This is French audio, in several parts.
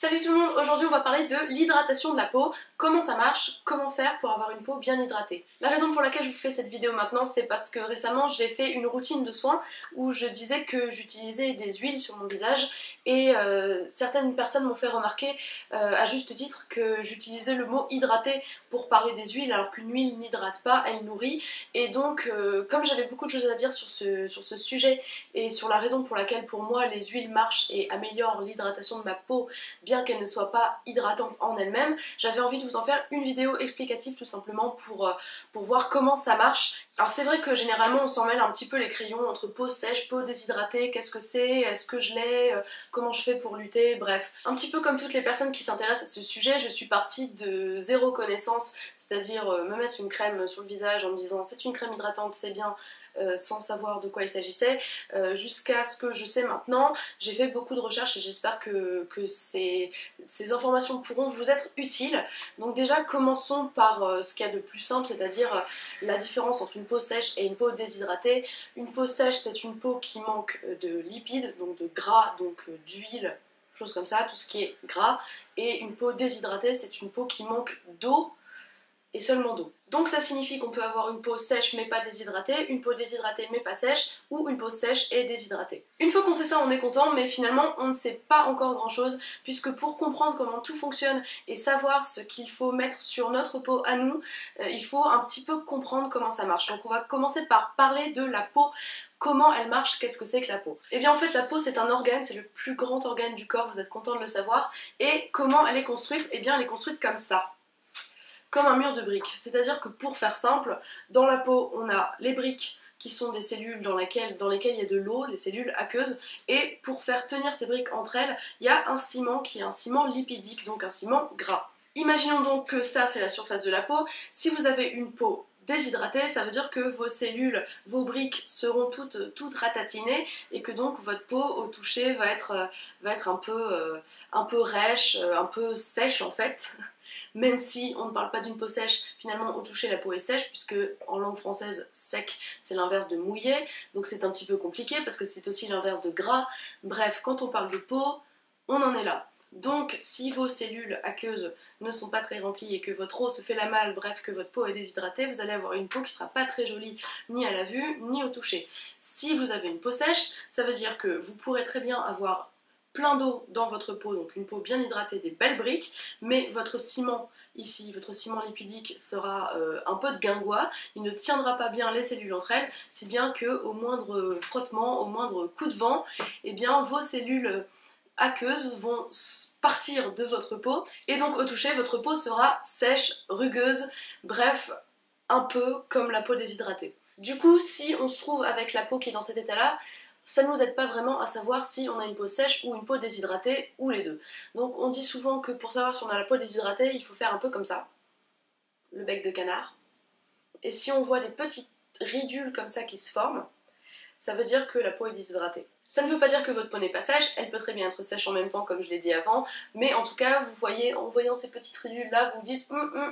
Salut tout le monde, aujourd'hui on va parler de l'hydratation de la peau, comment ça marche, comment faire pour avoir une peau bien hydratée. La raison pour laquelle je vous fais cette vidéo maintenant, c'est parce que récemment j'ai fait une routine de soins où je disais que j'utilisais des huiles sur mon visage et certaines personnes m'ont fait remarquer à juste titre que j'utilisais le mot hydrater pour parler des huiles alors qu'une huile n'hydrate pas, elle nourrit. Et donc comme j'avais beaucoup de choses à dire sur ce sujet et sur la raison pour laquelle pour moi les huiles marchent et améliorent l'hydratation de ma peau bien qu'elle ne soit pas hydratante en elle-même, j'avais envie de vous en faire une vidéo explicative tout simplement pour voir comment ça marche. Alors c'est vrai que généralement on s'en mêle un petit peu les crayons entre peau sèche, peau déshydratée, qu'est-ce que c'est, est-ce que je l'ai, comment je fais pour lutter, bref. Un petit peu comme toutes les personnes qui s'intéressent à ce sujet, je suis partie de zéro connaissance, c'est-à-dire me mettre une crème sur le visage en me disant c'est une crème hydratante, c'est bien, sans savoir de quoi il s'agissait, jusqu'à ce que je sais maintenant. J'ai fait beaucoup de recherches et j'espère que ces informations pourront vous être utiles. Donc déjà commençons par ce qu'il y a de plus simple, c'est-à-dire la différence entre une peau sèche et une peau déshydratée. Une peau sèche, c'est une peau qui manque de lipides, donc de gras, donc d'huile, choses comme ça, tout ce qui est gras. Et une peau déshydratée, c'est une peau qui manque d'eau et seulement d'eau. Donc ça signifie qu'on peut avoir une peau sèche mais pas déshydratée, une peau déshydratée mais pas sèche, ou une peau sèche et déshydratée. Une fois qu'on sait ça, on est content, mais finalement on ne sait pas encore grand chose, puisque pour comprendre comment tout fonctionne et savoir ce qu'il faut mettre sur notre peau à nous, il faut un petit peu comprendre comment ça marche. Donc on va commencer par parler de la peau. Comment elle marche, qu'est-ce que c'est que la peau? Eh bien en fait la peau c'est un organe, c'est le plus grand organe du corps, vous êtes content de le savoir. Et comment elle est construite? Eh bien elle est construite comme ça, comme un mur de briques. C'est-à-dire que pour faire simple, dans la peau, on a les briques qui sont des cellules dans lesquelles il y a de l'eau, les cellules aqueuses, et pour faire tenir ces briques entre elles, il y a un ciment qui est un ciment lipidique, donc un ciment gras. Imaginons donc que ça, c'est la surface de la peau. Si vous avez une peau déshydratée, ça veut dire que vos cellules, vos briques seront toutes ratatinées et que donc votre peau au toucher va être un peu rêche, un peu sèche en fait. Même si on ne parle pas d'une peau sèche, finalement au toucher la peau est sèche, puisque en langue française sec c'est l'inverse de mouillé, donc c'est un petit peu compliqué parce que c'est aussi l'inverse de gras. Bref, quand on parle de peau, on en est là. Donc si vos cellules aqueuses ne sont pas très remplies et que votre eau se fait la malle, bref que votre peau est déshydratée, vous allez avoir une peau qui sera pas très jolie ni à la vue ni au toucher. Si vous avez une peau sèche, ça veut dire que vous pourrez très bien avoir plein d'eau dans votre peau, donc une peau bien hydratée, des belles briques, mais votre ciment ici, votre ciment lipidique sera un peu de guingois, il ne tiendra pas bien les cellules entre elles, si bien qu'au moindre frottement, au moindre coup de vent, eh bien vos cellules aqueuses vont partir de votre peau, et donc au toucher, votre peau sera sèche, rugueuse, bref, un peu comme la peau déshydratée. Du coup, si on se trouve avec la peau qui est dans cet état-là, ça ne nous aide pas vraiment à savoir si on a une peau sèche ou une peau déshydratée, ou les deux. Donc on dit souvent que pour savoir si on a la peau déshydratée, il faut faire un peu comme ça, le bec de canard. Et si on voit des petites ridules comme ça qui se forment, ça veut dire que la peau est déshydratée. Ça ne veut pas dire que votre peau n'est pas sèche, elle peut très bien être sèche en même temps comme je l'ai dit avant, mais en tout cas vous voyez, en voyant ces petites ridules là, vous vous dites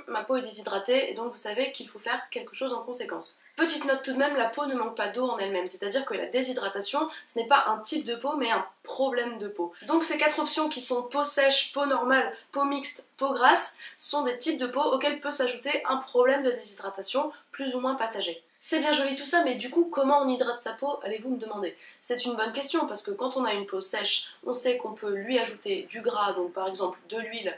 ma peau est déshydratée, et donc vous savez qu'il faut faire quelque chose en conséquence. Petite note tout de même, la peau ne manque pas d'eau en elle-même, c'est-à-dire que la déshydratation, ce n'est pas un type de peau mais un problème de peau. Donc ces quatre options qui sont peau sèche, peau normale, peau mixte, peau grasse, sont des types de peau auxquels peut s'ajouter un problème de déshydratation plus ou moins passager. C'est bien joli tout ça, mais du coup, comment on hydrate sa peau, allez-vous me demander? C'est une bonne question, parce que quand on a une peau sèche, on sait qu'on peut lui ajouter du gras, donc par exemple de l'huile,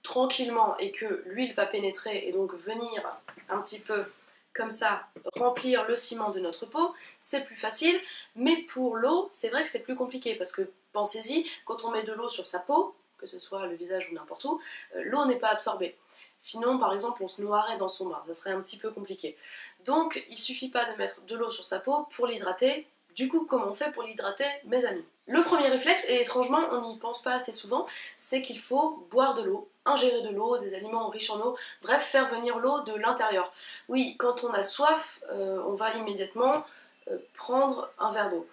tranquillement, et que l'huile va pénétrer et donc venir un petit peu comme ça remplir le ciment de notre peau, c'est plus facile. Mais pour l'eau, c'est vrai que c'est plus compliqué, parce que pensez-y, quand on met de l'eau sur sa peau, que ce soit le visage ou n'importe où, l'eau n'est pas absorbée. Sinon, par exemple, on se noierait dans son bain, ça serait un petit peu compliqué. Donc, il suffit pas de mettre de l'eau sur sa peau pour l'hydrater. Du coup, comment on fait pour l'hydrater, mes amis? Le premier réflexe, et étrangement, on n'y pense pas assez souvent, c'est qu'il faut boire de l'eau, ingérer de l'eau, des aliments riches en eau, bref, faire venir l'eau de l'intérieur. Oui, quand on a soif, on va immédiatement prendre un verre d'eau.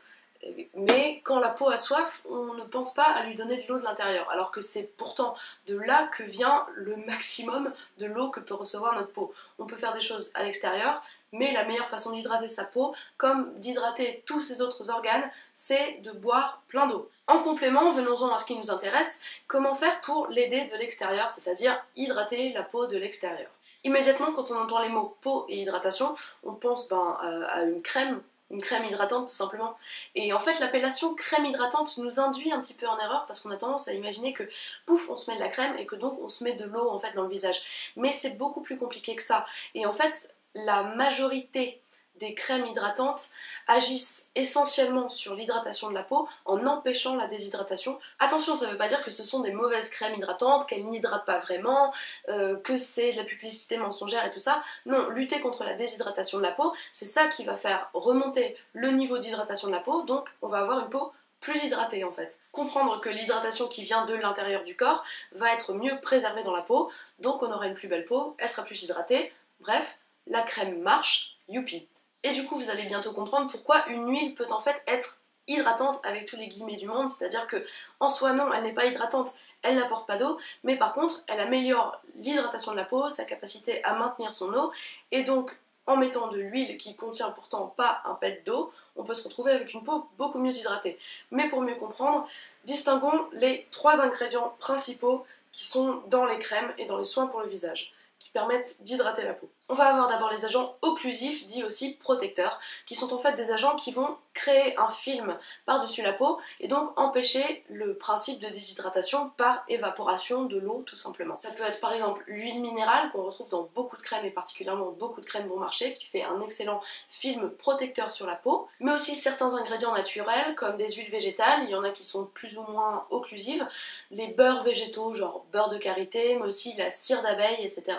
Mais quand la peau a soif, on ne pense pas à lui donner de l'eau de l'intérieur, alors que c'est pourtant de là que vient le maximum de l'eau que peut recevoir notre peau. On peut faire des choses à l'extérieur, mais la meilleure façon d'hydrater sa peau, comme d'hydrater tous ses autres organes, c'est de boire plein d'eau. En complément, venons-en à ce qui nous intéresse, comment faire pour l'aider de l'extérieur, c'est-à-dire hydrater la peau de l'extérieur. Immédiatement, quand on entend les mots peau et hydratation, on pense à une crème hydratante tout simplement. Et en fait, l'appellation crème hydratante nous induit un petit peu en erreur parce qu'on a tendance à imaginer que pouf, on se met de la crème et que donc on se met de l'eau en fait dans le visage. Mais c'est beaucoup plus compliqué que ça. Et en fait, la majorité des crèmes hydratantes agissent essentiellement sur l'hydratation de la peau en empêchant la déshydratation. Attention, ça ne veut pas dire que ce sont des mauvaises crèmes hydratantes, qu'elles n'hydratent pas vraiment, que c'est de la publicité mensongère et tout ça. Non, lutter contre la déshydratation de la peau, c'est ça qui va faire remonter le niveau d'hydratation de la peau, donc on va avoir une peau plus hydratée en fait. Comprendre que l'hydratation qui vient de l'intérieur du corps va être mieux préservée dans la peau, donc on aura une plus belle peau, elle sera plus hydratée, bref, la crème marche, youpi. Et du coup, vous allez bientôt comprendre pourquoi une huile peut en fait être hydratante avec tous les guillemets du monde, c'est-à-dire que en soi non, elle n'est pas hydratante, elle n'apporte pas d'eau, mais par contre, elle améliore l'hydratation de la peau, sa capacité à maintenir son eau, et donc en mettant de l'huile qui contient pourtant pas un pet d'eau, on peut se retrouver avec une peau beaucoup mieux hydratée. Mais pour mieux comprendre, distinguons les 3 ingrédients principaux qui sont dans les crèmes et dans les soins pour le visage, qui permettent d'hydrater la peau. On va avoir d'abord les agents occlusifs, dits aussi protecteurs, qui sont en fait des agents qui vont créer un film par-dessus la peau et donc empêcher le principe de déshydratation par évaporation de l'eau tout simplement. Ça peut être par exemple l'huile minérale qu'on retrouve dans beaucoup de crèmes et particulièrement beaucoup de crèmes bon marché qui fait un excellent film protecteur sur la peau, mais aussi certains ingrédients naturels comme des huiles végétales, il y en a qui sont plus ou moins occlusives, les beurres végétaux genre beurre de karité, mais aussi la cire d'abeille, etc.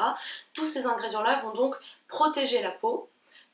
Tous ces ingrédients-là vont donc protéger la peau.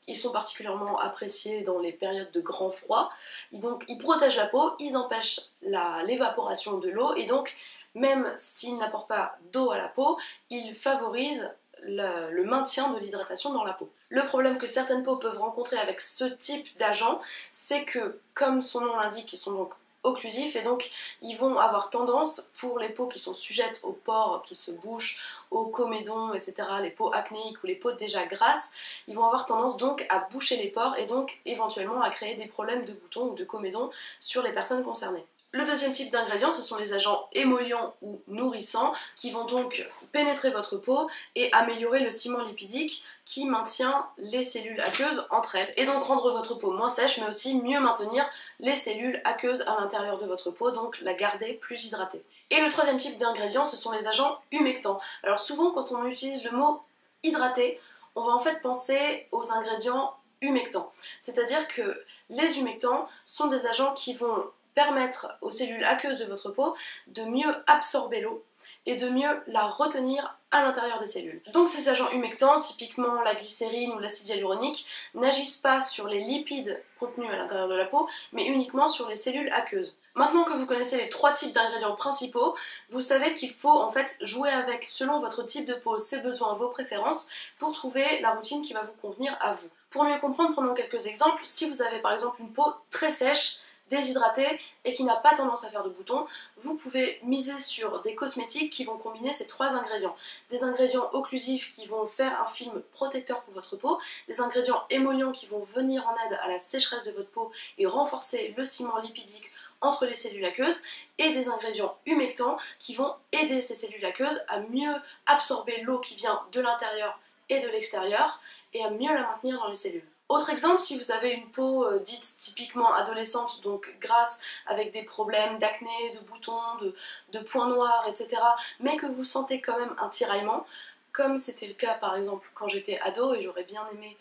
Ils sont particulièrement appréciés dans les périodes de grand froid. Donc ils protègent la peau, ils empêchent l'évaporation de l'eau et donc même s'ils n'apportent pas d'eau à la peau, ils favorisent le maintien de l'hydratation dans la peau. Le problème que certaines peaux peuvent rencontrer avec ce type d'agent, c'est que comme son nom l'indique, ils sont donc occlusifs et donc ils vont avoir tendance, pour les peaux qui sont sujettes aux pores qui se bouchent, aux comédons, etc., les peaux acnéiques ou les peaux déjà grasses, ils vont avoir tendance donc à boucher les pores et donc éventuellement à créer des problèmes de boutons ou de comédons sur les personnes concernées. Le deuxième type d'ingrédients, ce sont les agents émollients ou nourrissants qui vont donc pénétrer votre peau et améliorer le ciment lipidique qui maintient les cellules aqueuses entre elles et donc rendre votre peau moins sèche mais aussi mieux maintenir les cellules aqueuses à l'intérieur de votre peau, donc la garder plus hydratée. Et le troisième type d'ingrédients, ce sont les agents humectants. Alors souvent quand on utilise le mot hydrater, on va en fait penser aux ingrédients humectants. C'est-à-dire que les humectants sont des agents qui vont permettre aux cellules aqueuses de votre peau de mieux absorber l'eau et de mieux la retenir à l'intérieur des cellules. Donc ces agents humectants, typiquement la glycérine ou l'acide hyaluronique, n'agissent pas sur les lipides contenus à l'intérieur de la peau, mais uniquement sur les cellules aqueuses. Maintenant que vous connaissez les 3 types d'ingrédients principaux, vous savez qu'il faut en fait jouer avec selon votre type de peau, ses besoins, vos préférences, pour trouver la routine qui va vous convenir à vous. Pour mieux comprendre, prenons quelques exemples. Si vous avez par exemple une peau très sèche, déshydratée et qui n'a pas tendance à faire de boutons, vous pouvez miser sur des cosmétiques qui vont combiner ces 3 ingrédients. Des ingrédients occlusifs qui vont faire un film protecteur pour votre peau, des ingrédients émollients qui vont venir en aide à la sécheresse de votre peau et renforcer le ciment lipidique entre les cellules aqueuses, et des ingrédients humectants qui vont aider ces cellules aqueuses à mieux absorber l'eau qui vient de l'intérieur et de l'extérieur et à mieux la maintenir dans les cellules. Autre exemple, si vous avez une peau dite typiquement adolescente, donc grasse, avec des problèmes d'acné, de boutons, de points noirs, etc., mais que vous sentez quand même un tiraillement, comme c'était le cas par exemple quand j'étais ado, et j'aurais bien aimé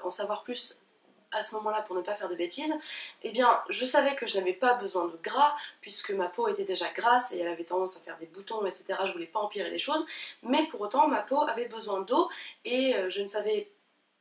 en savoir plus à ce moment-là pour ne pas faire de bêtises, eh bien je savais que je n'avais pas besoin de gras puisque ma peau était déjà grasse et elle avait tendance à faire des boutons, etc. Je voulais pas empirer les choses, mais pour autant ma peau avait besoin d'eau et je ne savais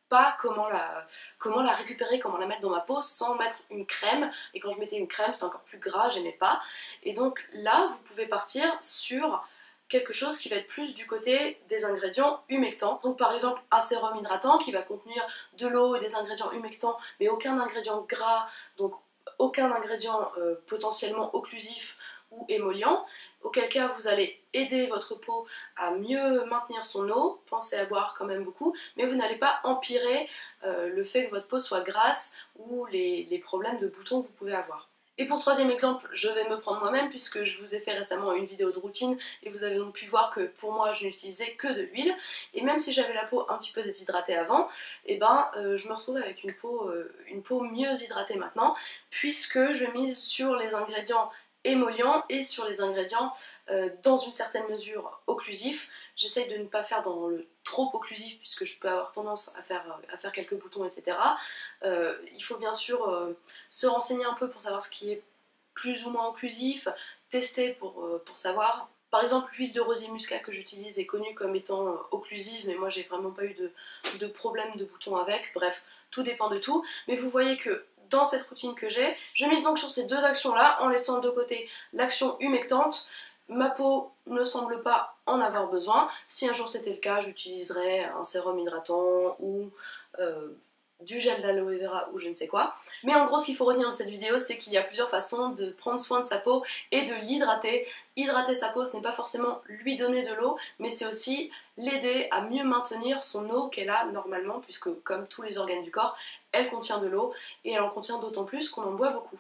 pas comment la récupérer, comment la mettre dans ma peau sans mettre une crème. Et quand je mettais une crème, c'était encore plus gras, j'aimais pas. Et donc là, vous pouvez partir sur quelque chose qui va être plus du côté des ingrédients humectants. Donc par exemple un sérum hydratant qui va contenir de l'eau et des ingrédients humectants, mais aucun ingrédient gras, donc aucun ingrédient potentiellement occlusif ou émollient, auquel cas vous allez aider votre peau à mieux maintenir son eau, pensez à boire quand même beaucoup, mais vous n'allez pas empirer le fait que votre peau soit grasse ou les problèmes de boutons que vous pouvez avoir. Et pour troisième exemple, je vais me prendre moi-même puisque je vous ai fait récemment une vidéo de routine et vous avez donc pu voir que pour moi je n'utilisais que de l'huile et même si j'avais la peau un petit peu déshydratée avant, et je me retrouve avec une peau mieux hydratée maintenant puisque je mise sur les ingrédients émollients et sur les ingrédients dans une certaine mesure occlusifs. J'essaye de ne pas faire dans le trop occlusif puisque je peux avoir tendance à faire quelques boutons, etc. Il faut bien sûr se renseigner un peu pour savoir ce qui est plus ou moins occlusif, tester pour savoir. Par exemple, l'huile de rosier muscat que j'utilise est connue comme étant occlusive, mais moi j'ai vraiment pas eu de problème de boutons avec. Bref, tout dépend de tout. Mais vous voyez que dans cette routine que j'ai, je mise donc sur ces deux actions-là en laissant de côté l'action humectante. Ma peau ne semble pas en avoir besoin. Si un jour c'était le cas, j'utiliserais un sérum hydratant ou du gel d'aloe vera ou je ne sais quoi. Mais en gros, ce qu'il faut retenir de cette vidéo, c'est qu'il y a plusieurs façons de prendre soin de sa peau et de l'hydrater. Hydrater sa peau, ce n'est pas forcément lui donner de l'eau, mais c'est aussi l'aider à mieux maintenir son eau qu'elle a normalement, puisque comme tous les organes du corps, elle contient de l'eau et elle en contient d'autant plus qu'on en boit beaucoup.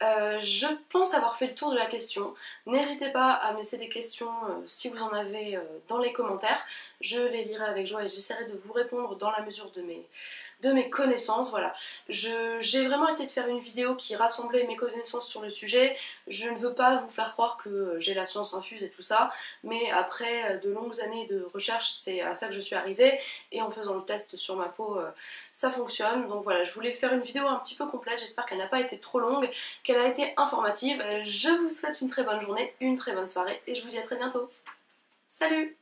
Je pense avoir fait le tour de la question. N'hésitez pas à me laisser des questions si vous en avez dans les commentaires. Je les lirai avec joie et j'essaierai de vous répondre dans la mesure de mes connaissances. Voilà. J'ai vraiment essayé de faire une vidéo qui rassemblait mes connaissances sur le sujet. Je ne veux pas vous faire croire que j'ai la science infuse et tout ça, mais après de longues années de recherche, c'est à ça que je suis arrivée et en faisant le test sur ma peau, ça fonctionne. Donc voilà, je voulais faire une vidéo un petit peu complète, j'espère qu'elle n'a pas été trop longue, qu'elle a été informative. Je vous souhaite une très bonne journée, une très bonne soirée et je vous dis à très bientôt. Salut!